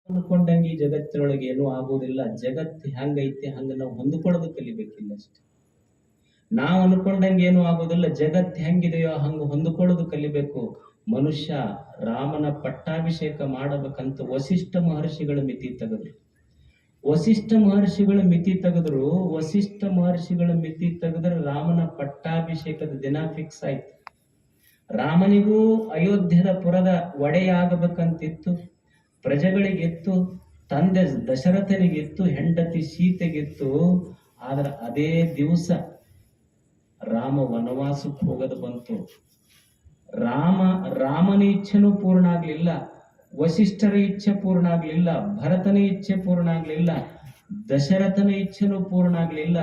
ಅಂದ್ಕೊಂಡಂಗೆ ಈ ಜಗತ್ತಿನೊಳಗೆ ಏನೂ ಆಗೋದಿಲ್ಲ. ಜಗತ್ತು ಹೆಂಗೈತಿ ಹಂಗ ನಾವು ಹೊಂದ್ಕೊಳ್ಳೋದು ಕಲಿಬೇಕಿಲ್ಲ ಅಷ್ಟೆ. ನಾವು ಅನ್ಕೊಂಡಂಗೆ ಏನೂ ಆಗೋದಿಲ್ಲ, ಜಗತ್ತು ಹೆಂಗಿದೆಯೋ ಹಂಗ ಹೊಂದ್ಕೊಳ್ಳೋದು ಕಲಿಬೇಕು. ಮನುಷ್ಯ ರಾಮನ ಪಟ್ಟಾಭಿಷೇಕ ಮಾಡಬೇಕಂತ ವಸಿಷ್ಠ ಮಹರ್ಷಿಗಳ ಮಿತಿ ತೆಗೆದ್ರು. ವಸಿಷ್ಠ ಮಹರ್ಷಿಗಳ ಮಿತಿ ತೆಗೆದ್ರೆ ರಾಮನ ಪಟ್ಟಾಭಿಷೇಕದ ದಿನ ಫಿಕ್ಸ್ ಆಯ್ತು. ರಾಮನಿಗೂ ಅಯೋಧ್ಯದ ಪುರದ ಒಡೆಯಾಗಬೇಕಂತಿತ್ತು, ಪ್ರಜೆಗಳಿಗಿತ್ತು, ತಂದೆ ದಶರಥನಿಗಿತ್ತು, ಹೆಂಡತಿ ಸೀತೆಗಿತ್ತು. ಆದ್ರೆ ಅದೇ ದಿವಸ ರಾಮ ವನವಾಸಕ್ಕೆ ಹೋಗದು ಬಂತು. ರಾಮನ ಇಚ್ಛೆನೂ ಪೂರ್ಣ ಆಗ್ಲಿಲ್ಲ, ವಸಿಷ್ಠರ ಇಚ್ಛೆ ಪೂರ್ಣ ಆಗ್ಲಿಲ್ಲ, ಭರತನ ಇಚ್ಛೆ ಪೂರ್ಣ ಆಗ್ಲಿಲ್ಲ, ದಶರಥನ ಇಚ್ಛೆನೂ ಪೂರ್ಣ ಆಗ್ಲಿಲ್ಲ.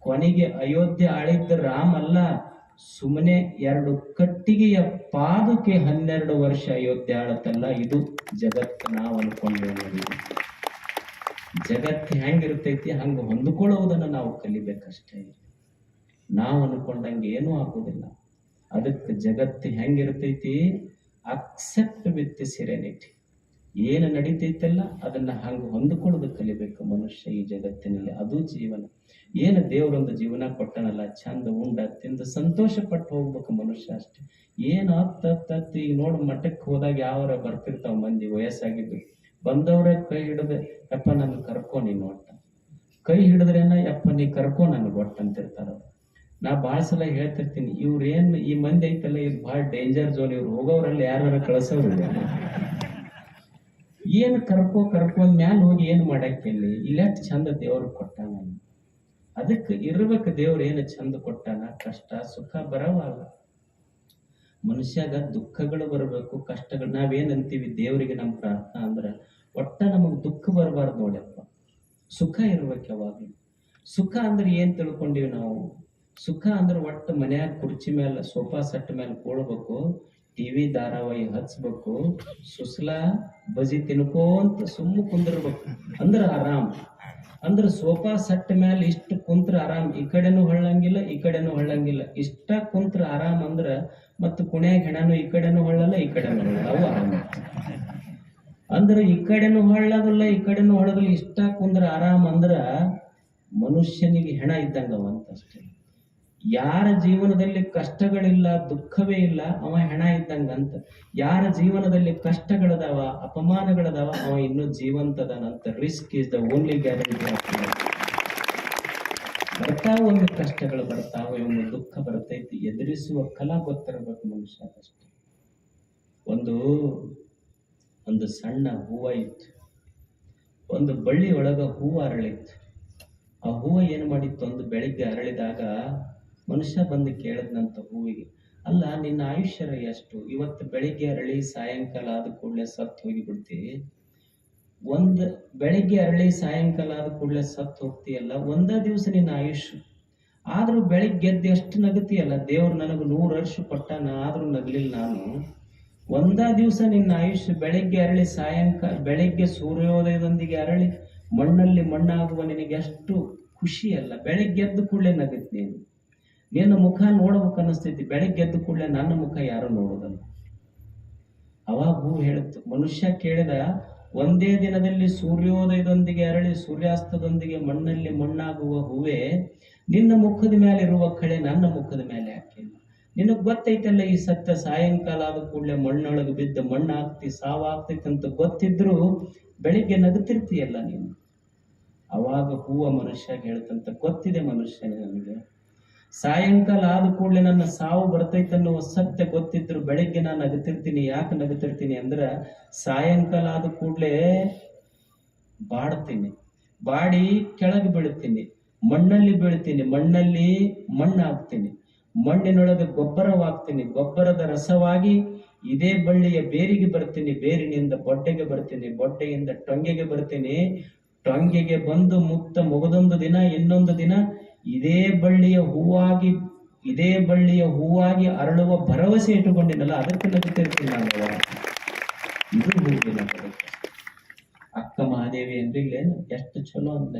ಕೊನೆಗೆ ಅಯೋಧ್ಯೆ ಆಳಿದ್ದ ರಾಮ ಅಲ್ಲ, ಸುಮ್ಮನೆ 2 ಕಟ್ಟಿಗೆಯ ಪಾದಕ್ಕೆ 12 ವರ್ಷ ಅಯೋಧ್ಯೆ ಆಳತ್ತಲ್ಲ. ಇದು ಜಗತ್ತು ನಾವು ಅನ್ಕೊಂಡೇವಿ. ಜಗತ್ತು ಹೆಂಗಿರ್ತೈತಿ ಹಂಗ ಹೊಂದ್ಕೊಳ್ಳೋದನ್ನ ನಾವು ಕಲಿಬೇಕಷ್ಟೇ. ನಾವು ಅನ್ಕೊಂಡಂಗೆ ಏನೂ ಆಗೋದಿಲ್ಲ. ಅದಕ್ಕೆ ಜಗತ್ತು ಹೆಂಗಿರ್ತೈತಿ, ಅಕ್ಸೆಪ್ಟ್ ವಿತ್ ಸಿರೆನಿಟಿ. ಏನು ನಡೀತೈತಲ್ಲ ಅದನ್ನ ಹಂಗ ಹೊಂದ್ಕೊಳ್ಳೋದು ಕಲಿಬೇಕು ಮನುಷ್ಯ ಈ ಜಗತ್ತಿನಲ್ಲಿ. ಅದು ಜೀವನ. ಏನು ದೇವರೊಂದು ಜೀವನ ಕೊಟ್ಟನಲ್ಲ, ಚಂದ ಉಂಡ ತಿಂದು ಸಂತೋಷ ಪಟ್ಟು ಹೋಗ್ಬೇಕು ಮನುಷ್ಯ ಅಷ್ಟೇ. ಏನು ಹತ್ತ ಈಗ ನೋಡು, ಮಠಕ್ಕೆ ಹೋದಾಗ ಯಾವರ ಬರ್ತಿರ್ತಾವ ಮಂದಿ ವಯಸ್ಸಾಗಿದ್ದು, ಬಂದವ್ರೆ ಕೈ ಹಿಡಿದು ಯಪ್ಪ ನನ್ನ ಕರ್ಕೊ ನೀನು ಒಟ್ಟ, ಕೈ ಹಿಡಿದ್ರೇನ ಯಪ್ಪ ನೀ ಕರ್ಕೊ ನನಗೆ ಒಟ್ಟು ಅಂತಿರ್ತಾರ. ನಾ ಭಾಳ ಸಲ ಹೇಳ್ತಿರ್ತೀನಿ, ಇವ್ರೇನ್ ಈ ಮಂದಿ ಐತಲ್ಲ ಇದು ಭಾಳ ಡೇಂಜರ್ ಝೋನ್. ಇವ್ರು ಹೋಗೋವ್ರಲ್ಲಿ ಯಾರು ಕಳ್ಸೋರು ಏನು ಕರ್ಕೊಂಡ್ ಮ್ಯಾಲ ಹೋಗಿ ಏನು ಮಾಡಕ್ಕಿಲ್ಲಿ. ಇಲ್ಲೆಷ್ಟು ಚಂದ ದೇವ್ರು ಕೊಟ್ಟಾನ. ಅದಕ್ಕೆ ಇರ್ಬೇಕು ದೇವ್ರು ಏನು ಚಂದ ಕೊಟ್ಟಾನ. ಕಷ್ಟ ಸುಖ ಬರವಾಗ ಮನುಷ್ಯಾಗ ದುಃಖಗಳು ಬರಬೇಕು, ಕಷ್ಟಗಳು. ನಾವೇನ್ ಅಂತೀವಿ ದೇವರಿಗೆ ನಮ್ಮ ಪ್ರಾರ್ಥನಾ ಅಂದ್ರ ಒಟ್ಟ ನಮಗ್ ದುಃಖ ಬರಬಾರ್ದು ನೋಡಪ್ಪ, ಸುಖ ಇರ್ಬೇಕು ಯಾವಾಗ್ಲೂ. ಸುಖ ಅಂದ್ರೆ ಏನ್ ತಿಳ್ಕೊಂಡಿವಿ ನಾವು? ಸುಖ ಅಂದ್ರೆ ಒಟ್ಟು ಮನ್ಯಾಗ ಕುರ್ಚಿ ಮೇಲೆ ಸೋಫಾ ಸೆಟ್ ಮೇಲೆ ಕೂಡ್ಬೇಕು, ಟಿವಿ ಧಾರಾವಾಹಿ ಹಚ್ಬೇಕು, ಸುಸ್ಲಾ ಬಜಿ ತಿನ್ಕೋಂತ ಸುಮ್ಮ ಕುಂದಿರ್ಬೇಕು ಅಂದ್ರ ಆರಾಮ್. ಅಂದ್ರೆ ಸೋಫಾ ಸೆಟ್ ಮೇಲೆ ಇಷ್ಟ ಕುಂತ್ರ ಆರಾಮ್, ಈ ಕಡೆನೂ ಹೊಳ್ಳಂಗಿಲ್ಲ ಈ ಕಡೆನೂ ಹೊಳ್ಳಂಗಿಲ್ಲ. ಇಷ್ಟ ಕುಂತ್ರ ಆರಾಮ್ ಅಂದ್ರ ಮತ್ತ ಕುಣ್ಯಾಗ ಹೆಣನು ಈ ಕಡೆನೂ ಹೊಳ್ಳಲ್ಲ ಈ ಕಡೆನೂ ಹೊಳ್ಳಲ್ಲ, ಅವು ಆರಾಮ. ಅಂದ್ರೆ ಈ ಕಡೆನೂ ಹೊಳ್ಳೋದಿಲ್ಲ ಈ ಕಡೆನೂ ಹೊಳ್ಳೋದಿಲ್ಲ, ಇಷ್ಟ ಕುಂದ್ರ ಆರಾಮ್ ಅಂದ್ರ ಮನುಷ್ಯನಿಗೆ ಹೆಣ ಇದ್ದಂಗವ ಅಂತಷ್ಟೇ. ಯಾರ ಜೀವನದಲ್ಲಿ ಕಷ್ಟಗಳಿಲ್ಲ ದುಃಖವೇ ಇಲ್ಲ ಅವ ಹೆಣ ಇದ್ದಂಗಂತ. ಯಾರ ಜೀವನದಲ್ಲಿ ಕಷ್ಟಗಳದಾವ ಅಪಮಾನಗಳದಾವ ಅವ ಇನ್ನೂ ಜೀವಂತದನಂತ. Risk is the only guarantee. ಬರ್ತಾವ ಒಂದು ಕಷ್ಟಗಳು ಬರ್ತಾವ, ಒಂದು ದುಃಖ ಬರ್ತೈತಿ, ಎದುರಿಸುವ ಕಲಾ ಗೊತ್ತಿರಬೇಕು ಮನುಷ್ಯ ಅಷ್ಟೇ. ಒಂದು ಸಣ್ಣ ಹೂವ ಇತ್ತು, ಒಂದು ಬಳ್ಳಿ ಒಳಗ ಹೂವು ಅರಳಿತ್ತು. ಆ ಹೂವು ಏನ್ ಮಾಡಿತ್ತು, ಒಂದು ಬೆಳಿಗ್ಗೆ ಅರಳಿದಾಗ ಮನುಷ್ಯ ಬಂದು ಕೇಳದ್ನಂತ ಹೂವಿಗೆ, ಅಲ್ಲ ನಿನ್ನ ಆಯುಷ್ಯ ಎಷ್ಟು? ಇವತ್ತು ಬೆಳಿಗ್ಗೆ ಅರಳಿ ಸಾಯಂಕಾಲ ಆದ ಕೂಡಲೇ ಸತ್ತು ಹೋಗಿ ಬಿಡ್ತಿ. ಬೆಳಿಗ್ಗೆ ಅರಳಿ ಸಾಯಂಕಾಲ ಆದ ಕೂಡಲೇ ಸತ್ತು ಹೋಗ್ತೀಯಲ್ಲ, ಒಂದ ದಿವಸ ನಿನ್ನ ಆಯುಷ್. ಆದ್ರೂ ಬೆಳಿಗ್ಗೆ ಎದ್ದು ಎಷ್ಟು ನಗತಿಯಲ್ಲ, ದೇವ್ರು ನನಗೆ 100 ವರ್ಷ ಕೊಟ್ಟಾನ ಆದ್ರೂ ನಗಲಿಲ್ಲ ನಾನು. ಒಂದ ದಿವಸ ನಿನ್ನ ಆಯುಷ್ಯ ಬೆಳಿಗ್ಗೆ ಅರಳಿ ಬೆಳಿಗ್ಗೆ ಸೂರ್ಯೋದಯದೊಂದಿಗೆ ಅರಳಿ ಮಣ್ಣಲ್ಲಿ ಮಣ್ಣಾಗುವ ನಿನಗೆ ಎಷ್ಟು ಖುಷಿ ಅಲ್ಲ. ಬೆಳಿಗ್ಗೆ ಎದ್ದು ಕೂಡಲೇ ನಗತ್ ನೀನು. ನಿನ್ನ ಮುಖ ನೋಡ್ಬೇಕು ಅನ್ನಿಸ್ತೈತಿ, ಬೆಳಿಗ್ಗೆ ಎದ್ದು ಕೂಡಲೇ ನನ್ನ ಮುಖ ಯಾರು ನೋಡೋದಲ್ಲ. ಅವಾಗ ಹೂ ಹೇಳುತ್ತು, ಮನುಷ್ಯ ಕೇಳಿದ, ಒಂದೇ ದಿನದಲ್ಲಿ ಸೂರ್ಯೋದಯದೊಂದಿಗೆ ಅರಳಿ ಸೂರ್ಯಾಸ್ತದೊಂದಿಗೆ ಮಣ್ಣಲ್ಲಿ ಮಣ್ಣಾಗುವ ಹೂವೇ, ನಿನ್ನ ಮುಖದ ಮೇಲೆ ಇರುವ ಕಳೆ ನನ್ನ ಮುಖದ ಮೇಲೆ ಹಾಕಿಲ್ಲ. ನಿನಗ್ ಗೊತ್ತೈತಲ್ಲ ಈ ಸತ್ಯ, ಸಾಯಂಕಾಲ ಆದ ಕೂಡಲೇ ಮಣ್ಣೊಳಗೆ ಬಿದ್ದ ಮಣ್ಣಾಗ್ತಿ ಸಾವಾಗ್ತೈತಿ ಅಂತ ಗೊತ್ತಿದ್ರು ಬೆಳಿಗ್ಗೆ ನಗುತ್ತಿರ್ತೀಯಲ್ಲ ನೀನು. ಅವಾಗ ಹೂವ ಮನುಷ್ಯ ಹೇಳ್ತಂತ, ಗೊತ್ತಿದೆ ಮನುಷ್ಯನೇ ನನಗೆ, ಸಾಯಂಕಾಲ ಆದ ಕೂಡಲೇ ನನ್ನ ಸಾವು ಬರ್ತೈತನ್ನುವ ಸತ್ಯ ಗೊತ್ತಿದ್ರು ಬೆಳಿಗ್ಗೆ ನಾನು ನಗುತ್ತಿರ್ತೀನಿ. ಯಾಕೆ ನಗುತ್ತಿರ್ತೀನಿ ಅಂದ್ರ, ಸಾಯಂಕಾಲ ಆದ ಕೂಡಲೇ ಬಾಡ್ತೀನಿ, ಬಾಡಿ ಕೆಳಗೆ ಬೀಳ್ತೀನಿ, ಮಣ್ಣಲ್ಲಿ ಬೀಳ್ತೀನಿ, ಮಣ್ಣಲ್ಲಿ ಮಣ್ಣಾಗ್ತೀನಿ, ಮಣ್ಣಿನೊಳಗೆ ಗೊಬ್ಬರವಾಗ್ತೀನಿ, ಗೊಬ್ಬರದ ರಸವಾಗಿ ಇದೇ ಬಳ್ಳಿಯ ಬೇರಿಗೆ ಬರ್ತೀನಿ, ಬೇರಿನಿಂದ ಬೊಡ್ಡೆಗೆ ಬರ್ತೀನಿ, ಬೊಡ್ಡೆಯಿಂದ ಟೊಂಗೆಗೆ ಬರ್ತೀನಿ, ಟೊಂಗೆಗೆ ಬಂದು ಮುಕ್ತ ಮುಗದೊಂದು ದಿನ ಇನ್ನೊಂದು ದಿನ ಇದೇ ಬಳ್ಳಿಯ ಹೂವಾಗಿ ಅರಳುವ ಭರವಸೆ ಇಟ್ಟುಕೊಂಡಿನಲ್ಲ, ಅದಕ್ಕೆ ನಗುತ್ತಿರ್ತೀನಿ ನಾನು. ಇದು ಹೂವಿನ ಬದುಕು. ಅಕ್ಕ ಮಹಾದೇವಿ ಅಂದ್ರಿಲ್ಲೇನು ಎಷ್ಟು ಚಲೋ ಅಂದ.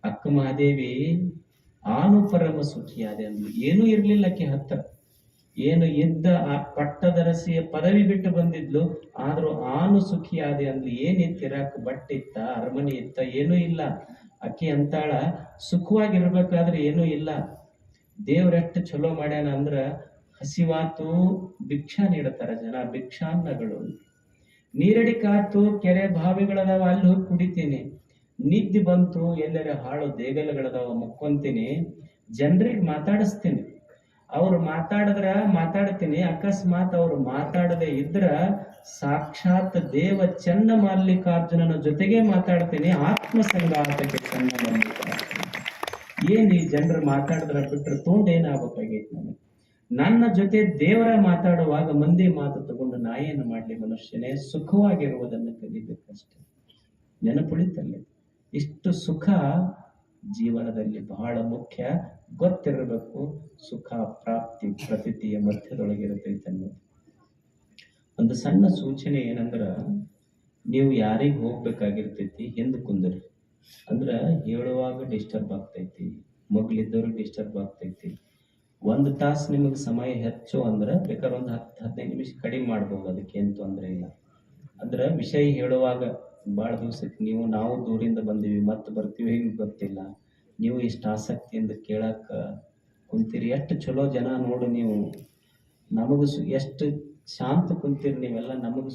ಅಕ್ಕ ಮಹಾದೇವಿ ಆನು ಪರಮ ಸುಖಿಯಾದೆ ಅಂದ್ಲು. ಏನೂ ಇರ್ಲಿಲ್ಲ ಆಕೆ ಹತ್ರ, ಏನು ಇದ್ದ ಆ ಪಟ್ಟದರಸಿಯ ಪದವಿ ಬಿಟ್ಟು ಬಂದಿದ್ಲು, ಆದ್ರೂ ಆನು ಸುಖಿಯಾದೆ ಅಂದ್ಲು. ಏನಿತ್ತು ಇರಾಕ್? ಬಟ್ಟೆ ಇತ್ತ? ಅರಮನೆ ಇತ್ತ? ಏನೂ ಇಲ್ಲ. ಅಕ್ಕಿ ಅಂತಾಳ, ಸುಖವಾಗಿರ್ಬೇಕಾದ್ರೆ ಏನೂ ಇಲ್ಲ. ದೇವ್ರೆಷ್ಟು ಚಲೋ ಮಾಡ್ಯಾನ ಅಂದ್ರ, ಹಸಿವಾತು ಭಿಕ್ಷಾ ನೀಡ್ತಾರ ಜನ, ಭಿಕ್ಷಾನ್ನಗಳು. ನೀರಡಿ ಕಾತು, ಕೆರೆ ಬಾವಿಗಳದಾವ, ಅಲ್ಲಿ ಹೋಗಿ ಕುಡಿತೀನಿ. ನಿದ್ದೆ ಬಂತು, ಎಲ್ಲರ ಹಾಳು ದೇಗಲಗಳದಾವ, ಮುಕ್ಕೊಂತೀನಿ. ಜನರಿಗೆ ಮಾತಾಡಿಸ್ತೀನಿ, ಅವ್ರು ಮಾತಾಡಿದ್ರ ಮಾತಾಡ್ತೀನಿ. ಅಕಸ್ಮಾತ್ ಅವ್ರು ಮಾತಾಡದೆ ಇದ್ರ ಸಾಕ್ಷಾತ್ ದೇವ ಚನ್ನ ಮಲ್ಲಿಕಾರ್ಜುನನ ಜೊತೆಗೆ ಮಾತಾಡ್ತೀನಿ. ಆತ್ಮ ಸಂಗಾತಕ್ಕೆ ಚನ್ನ ಮಲ್ಲಿಕಾರ್ಜುನ. ಏನ್ ಈ ಜನರು ಮಾತಾಡಿದ್ರ ಬಿಟ್ರೆ ತೊಂಡ್ ಏನಾಗಬೇಕಾಗೈತಿ? ನನ್ನ ಜೊತೆ ದೇವರ ಮಾತಾಡುವಾಗ ಮಂದಿ ಮಾತು ತಗೊಂಡು ನಾ ಏನು ಮಾಡ್ಲಿ? ಮನುಷ್ಯನೇ ಸುಖವಾಗಿರುವುದನ್ನು ಕಲಿಬೇಕಷ್ಟೆ. ನೆನಪುಳಿತಲ್ಲಿ ಇಷ್ಟು ಸುಖ ಜೀವನದಲ್ಲಿ ಬಹಳ ಮುಖ್ಯ. ಗೊತ್ತಿರಬೇಕು, ಸುಖ ಪ್ರಾಪ್ತಿ ಪ್ರತೀತಿಯ ಮಧ್ಯದೊಳಗಿರುತ್ತೈತೆ ಅನ್ನೋದು. ಒಂದು ಸಣ್ಣ ಸೂಚನೆ ಏನಂದ್ರ, ನೀವು ಯಾರಿಗೆ ಹೋಗ್ಬೇಕಾಗಿರ್ತೈತಿ ಹಿಂದೆ ಕುಂದ್ರಿ. ಅಂದ್ರ ಹೇಳುವಾಗ ಡಿಸ್ಟರ್ಬ್ ಆಗ್ತೈತಿ, ಮಗ್ಲಿದ್ದವ್ರಿಗೆ ಡಿಸ್ಟರ್ಬ್ ಆಗ್ತೈತಿ. 1 ತಾಸು ನಿಮಗೆ ಸಮಯ ಹೆಚ್ಚು ಅಂದ್ರೆ ಬೇಕಾದ್ರೆ ಒಂದು 10-15 ನಿಮಿಷ ಕಡಿಮೆ ಮಾಡ್ಬೋದು, ಅದಕ್ಕೇನು ತೊಂದರೆ ಇಲ್ಲ. ಅಂದ್ರೆ ವಿಷಯ ಹೇಳುವಾಗ ಭಾಳ ದಿವ್ಸಕ್ಕೆ ನಾವು ದೂರಿಂದ ಬಂದೀವಿ, ಮತ್ತೆ ಬರ್ತೀವಿ, ಹಿಂಗೆ ಗೊತ್ತಿಲ್ಲ. ನೀವು ಇಷ್ಟು ಆಸಕ್ತಿಯಿಂದ ಕೇಳಕ್ಕ ಕುಂತೀರಿ. ಎಷ್ಟು ಚಲೋ ಜನ ನೋಡು ನೀವು. ನಮಗೂ ಎಷ್ಟು ಶಾಂತ ಕುಂತೀರಿ ನೀವೆಲ್ಲ. ನಮಗೂ